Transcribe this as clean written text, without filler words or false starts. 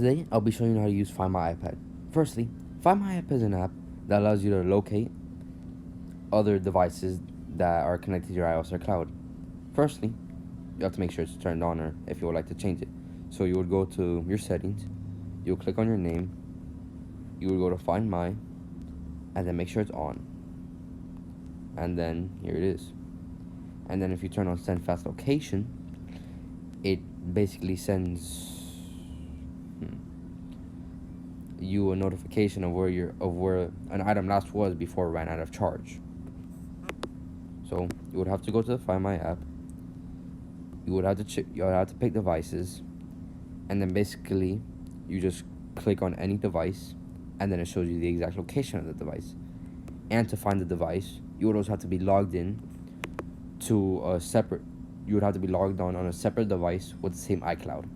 Today, I'll be showing you how to use Find My iPad. Firstly, Find My iPad is an app that allows you to locate other devices that are connected to your iOS or cloud. Firstly, you have to make sure it's turned on or if you would like to change it. So you would go to your settings, you'll click on your name, you would go to Find My, and then make sure it's on. And then here it is. And then if you turn on Send Fast Location, it basically sends you a notification of where an item last was before it ran out of charge. So you would have to go to the Find My app. You would have to pick devices, and then basically you just click on any device, and then it shows you the exact location of the device. And to find the device, you would also have to be logged in to a separate. You would have to be logged on a separate device with the same iCloud.